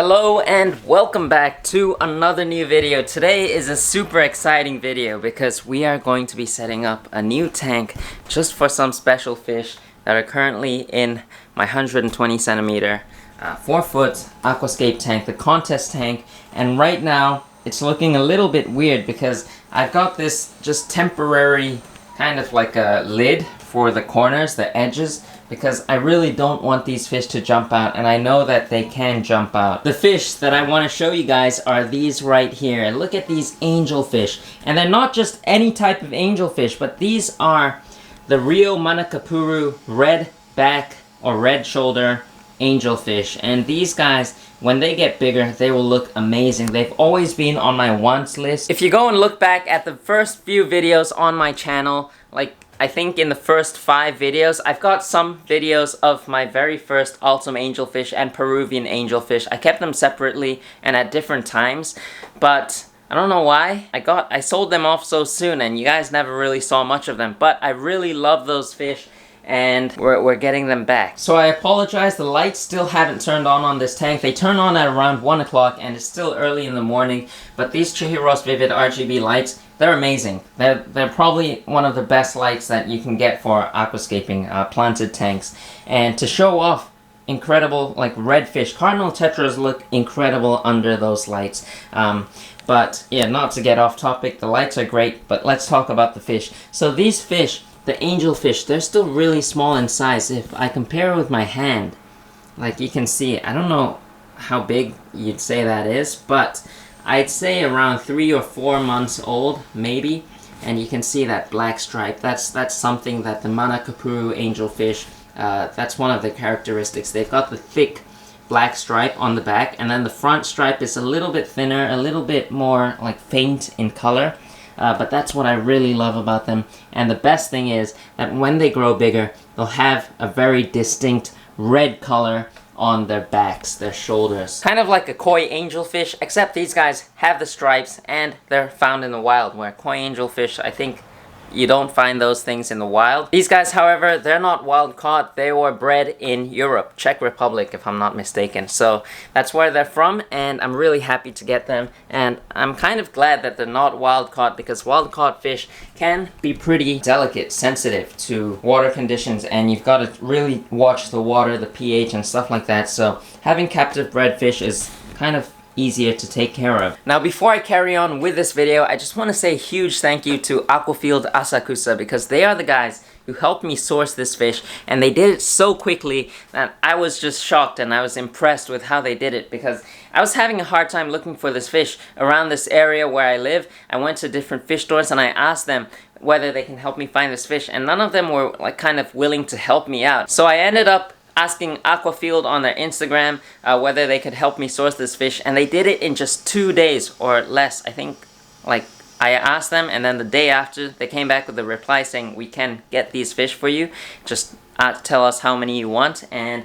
Hello and welcome back to another new video. Today is a super exciting video because we are going to be setting up a new tank just for some special fish that are currently in my 120 centimeter 4-foot aquascape tank, the contest tank. And right now it's looking a little bit weird because I've got this just temporary kind of like a lid for the corners, the edges, because I really don't want these fish to jump out, and I know that they can jump out. The fish that I want to show you guys are these right here. Look at these angelfish. And they're not just any type of angelfish, but these are the 𝗯𝘂𝘀𝗶𝗶𝗀𝗀 red back or red shoulder angelfish. And these guys, when they get bigger, they will look amazing. They've always been on my wants list. If you go and look back at the first few videos on my channel, like I think in the first 5 videos, I've got some videos of my very first Ultim angelfish and Peruvian angelfish. I kept them separately and at different times, but I don't know why. I sold them off so soon and you guys never really saw much of them, but I really love those fish and we're getting them back. So I apologize, the lights still haven't turned on this tank. They turn on at around 1 o'clock and it's still early in the morning, but these 𝗯𝘂𝘂𝘀𝗀𝘀𝗀 RGB lights, they're amazing. They're probably one of the best lights that you can get for aquascaping planted tanks. And to show off incredible like redfish, cardinal tetras look incredible under those lights. But yeah, not to get off topic, the lights are great, but let's talk about the fish. So these fish, the angelfish, they're still really small in size. If I compare with my hand, like you can see, I don't know how big you'd say that is, but I'd say around 3 or 4 months old, maybe. And you can see that black stripe. That's something that the 𝗯𝘂𝘀𝗀𝗀𝗀 angelfish, that's one of the characteristics. They've got the thick black stripe on the back, and then the front stripe is a little bit thinner, a little bit more like faint in color. But that's what I really love about them. And the best thing is that when they grow bigger, they'll have a very distinct red color on their backs, their shoulders. Kind of like a koi angelfish, except these guys have the stripes and they're found in the wild, where koi angelfish, I think you don't find those things in the wild. These guys, however, they're not wild caught. They were bred in Europe, Czech Republic, if I'm not mistaken. So that's where they're from, and I'm really happy to get them. And I'm kind of glad that they're not wild caught, because wild caught fish can be pretty delicate, sensitive to water conditions, and you've got to really watch the water, the pH and stuff like that. So having captive bred fish is kind of easier to take care of. Now before I carry on with this video, I just want to say a huge thank you to Aqua Field Asakusa, because they are the guys who helped me source this fish, and they did it so quickly that I was just shocked and I was impressed with how they did it, because I was having a hard time looking for this fish around this area where I live. I went to different fish stores and I asked them whether they can help me find this fish, and none of them were like kind of willing to help me out. So I ended up asking Aqua Field on their Instagram whether they could help me source this fish, and they did it in just 2 days or less. I think, like, I asked them, and then the day after they came back with a reply saying, we can get these fish for you, just tell us how many you want. And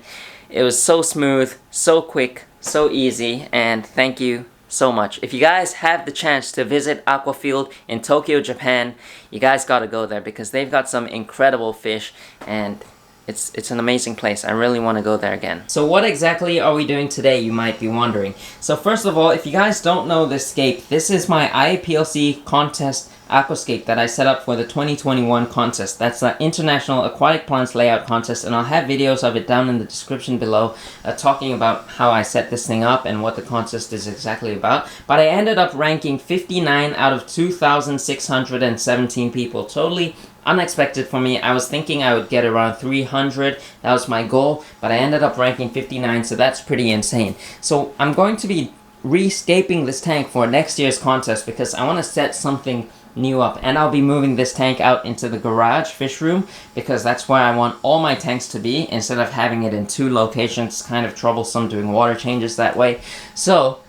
it was so smooth, so quick, so easy, and thank you so much. If you guys have the chance to visit Aqua Field in Tokyo, Japan, you guys gotta go there, because they've got some incredible fish, and it's an amazing place. I really want to go there again. So what exactly are we doing today, you might be wondering. So first of all, if you guys don't know this scape, this is my IAPLC contest aquascape that I set up for the 2021 contest. That's the International Aquatic Plants Layout Contest, and I'll have videos of it down in the description below talking about how I set this thing up and what the contest is exactly about. But I ended up ranking 59 out of 2,617 people. Totally unexpected for me. I was thinking I would get around 300. That was my goal, but I ended up ranking 59, so that's pretty insane. So I'm going to be rescaping this tank for next year's contest, because I want to set something new up, and I'll be moving this tank out into the garage fish room, because that's where I want all my tanks to be, instead of having it in 2 locations. It's kind of troublesome doing water changes that way. So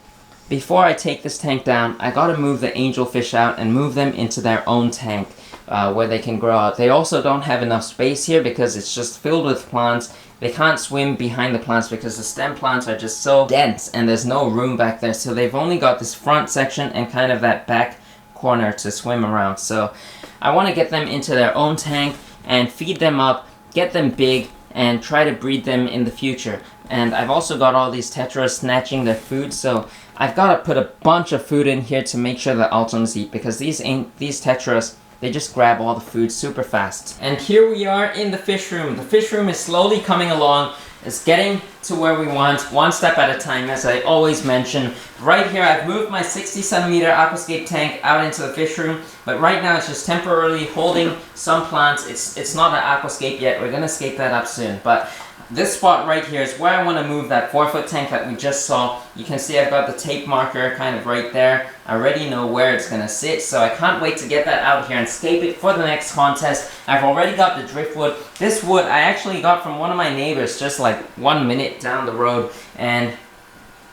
before I take this tank down, I gotta move the angelfish out and move them into their own tank where they can grow out. They also don't have enough space here because it's just filled with plants. They can't swim behind the plants because the stem plants are just so dense and there's no room back there, so they've only got this front section and kind of that back corner to swim around. So I want to get them into their own tank and feed them up, get them big, and try to breed them in the future. And I've also got all these tetras snatching their food, so I've got to put a bunch of food in here to make sure the Altoms eat, because these tetras, they just grab all the food super fast. And here we are in the fish room. The fish room is slowly coming along. It's getting to where we want, one step at a time, as I always mention. Right here, I've moved my 60cm aquascape tank out into the fish room, but right now it's just temporarily holding some plants. It's not an aquascape yet. We're gonna scape that up soon, but this spot right here is where I want to move that 4-foot tank that we just saw. You can see I've got the tape marker kind of right there. I already know where it's going to sit, so I can't wait to get that out here and scape it for the next contest. I've already got the driftwood. This wood I actually got from one of my neighbors just like 1 minute down the road, and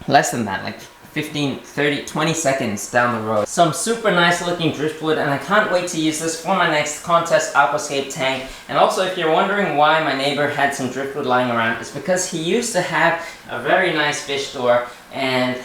less than that, like 15, 30, 20 seconds down the road. Some super nice looking driftwood, and I can't wait to use this for my next contest aquascape tank. And also, if you're wondering why my neighbor had some driftwood lying around, it's because he used to have a very nice fish store, and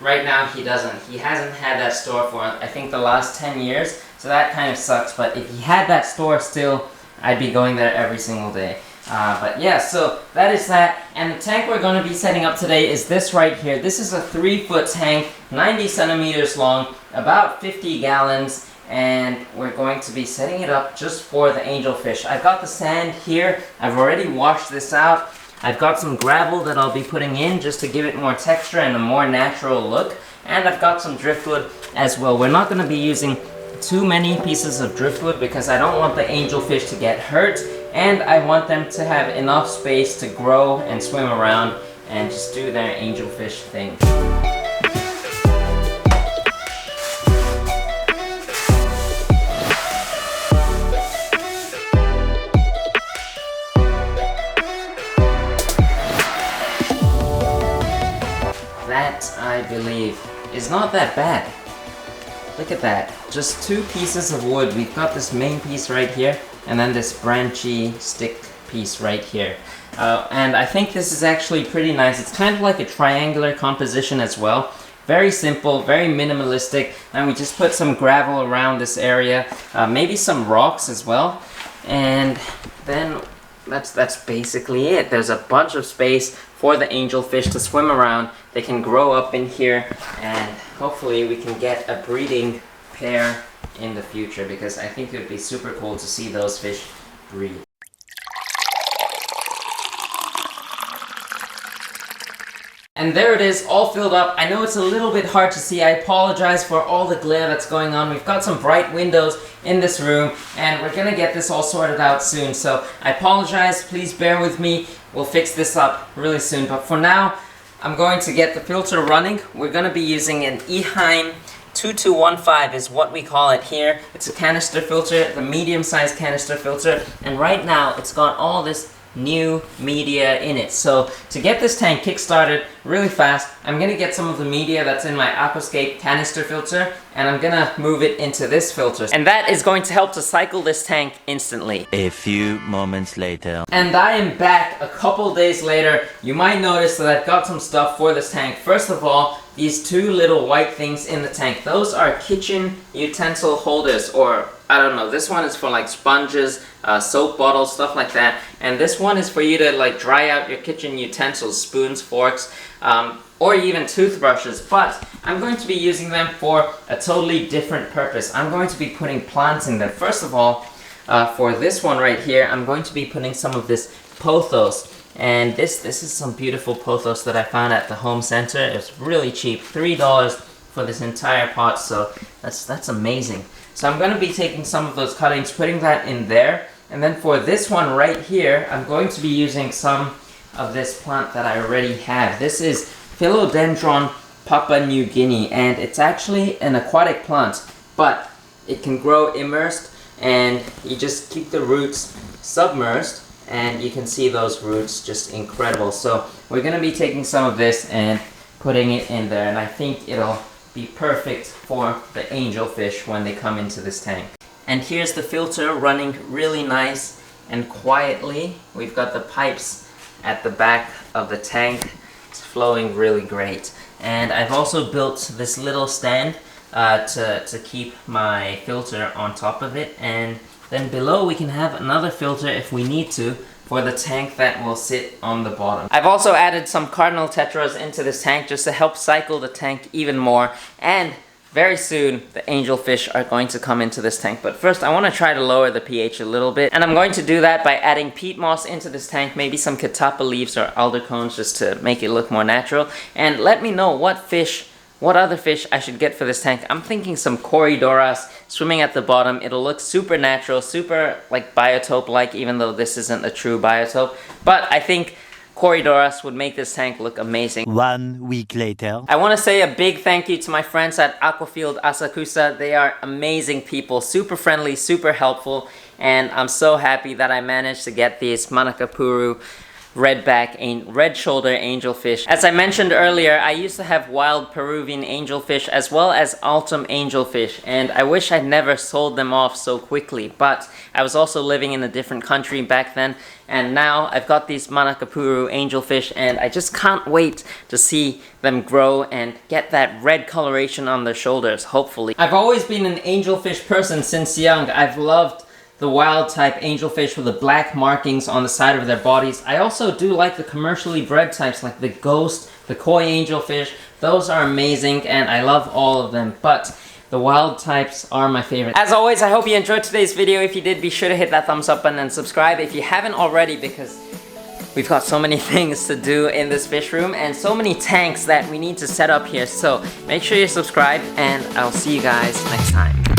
right now he doesn't. He hasn't had that store for, I think, the last 10 years, so that kind of sucks. But if he had that store still, I'd be going there every single day. But yeah, so that is that, and the tank we're going to be setting up today is this right here. This is a 3-foot tank, 90 centimeters long, about 50 gallons, and we're going to be setting it up just for the angelfish. I've got the sand here. I've already washed this out. I've got some gravel that I'll be putting in just to give it more texture and a more natural look, and I've got some driftwood as well. We're not going to be using too many pieces of driftwood because I don't want the angelfish to get hurt, and I want them to have enough space to grow and swim around and just do their angelfish thing. That, I believe, is not that bad. Look at that. Just 2 pieces of wood. We've got this main piece right here, and then this branchy stick piece right here. And I think this is actually pretty nice. It's kind of like a triangular composition as well. Very simple, very minimalistic, and we just put some gravel around this area, maybe some rocks as well, and then that's basically it. There's a bunch of space for the angelfish to swim around. They can grow up in here, and hopefully we can get a breeding pair in the future, because I think it would be super cool to see those fish breed. And there it is, all filled up. I know it's a little bit hard to see. I apologize for all the glare that's going on. We've got some bright windows in this room, and we're gonna get this all sorted out soon. So I apologize, please bear with me. We'll fix this up really soon. But for now, I'm going to get the filter running. We're gonna be using an 𝗯𝘂𝘀𝗀𝗀 is what we call it here. It's a canister filter, the medium-sized canister filter. And right now, it's got all this new media in it. So to get this tank kick-started really fast, I'm gonna get some of the media that's in my aquascape canister filter, and I'm gonna move it into this filter. And that is going to help to cycle this tank instantly. A few moments later. And I am back a couple days later. You might notice that I've got some stuff for this tank. First of all, these 2 little white things in the tank. Those are kitchen utensil holders, or I don't know, this one is for like sponges, soap bottles, stuff like that. And this one is for you to like dry out your kitchen utensils, spoons, forks, or even toothbrushes. But I'm going to be using them for a totally different purpose. I'm going to be putting plants in them. First of all, for this one right here, I'm going to be putting some of this pothos. And this is some beautiful pothos that I found at the home center. It's really cheap, $3 for this entire pot, so that's amazing. So I'm going to be taking some of those cuttings, putting that in there, and then for this one right here, I'm going to be using some of this plant that I already have. This is Philodendron Papua New Guinea, and it's actually an aquatic plant, but it can grow immersed, and you just keep the roots submerged, and you can see those roots, just incredible. So we're going to be taking some of this and putting it in there, and I think it'll be perfect for the angelfish when they come into this tank. And here's the filter running really nice and quietly. We've got the pipes at the back of the tank. It's flowing really great. And I've also built this little stand to keep my filter on top of it, and then below we can have another filter if we need to, for the tank that will sit on the bottom. I've also added some cardinal tetras into this tank just to help cycle the tank even more, and very soon the angelfish are going to come into this tank. But first I want to try to lower the pH a little bit, and I'm going to do that by adding peat moss into this tank, maybe some catappa leaves or alder cones just to make it look more natural. And let me know what other fish I should get for this tank. I'm thinking some 𝗲𝘂𝘀𝗶𝗲𝘀𝘀 swimming at the bottom. It'll look super natural, super like biotope-like, even though this isn't a true biotope. But I think 𝗲𝘂𝘀𝘀𝗀𝘀 would make this tank look amazing. 1 week later. I want to say a big thank you to my friends at Aqua Field Asakusa. They are amazing people, super friendly, super helpful, and I'm so happy that I managed to get these 𝗯𝘂𝘀𝗶𝗀𝗀𝘀 red shoulder angelfish. As I mentioned earlier, I used to have wild Peruvian angelfish as well as autumn angelfish, and I wish I'd never sold them off so quickly, but I was also living in a different country back then, and now I've got these 𝗯𝘂𝘀𝗀𝗀𝘀 angelfish, and I just can't wait to see them grow and get that red coloration on their shoulders, hopefully. I've always been an angelfish person since young. I've loved the wild type angelfish with the black markings on the side of their bodies. I also do like the commercially bred types like the ghost, the koi angelfish. Those are amazing and I love all of them, but the wild types are my favorite. As always, I hope you enjoyed today's video. If you did, be sure to hit that thumbs up button and subscribe if you haven't already, because we've got so many things to do in this fish room and so many tanks that we need to set up here. So make sure you subscribe and I'll see you guys next time.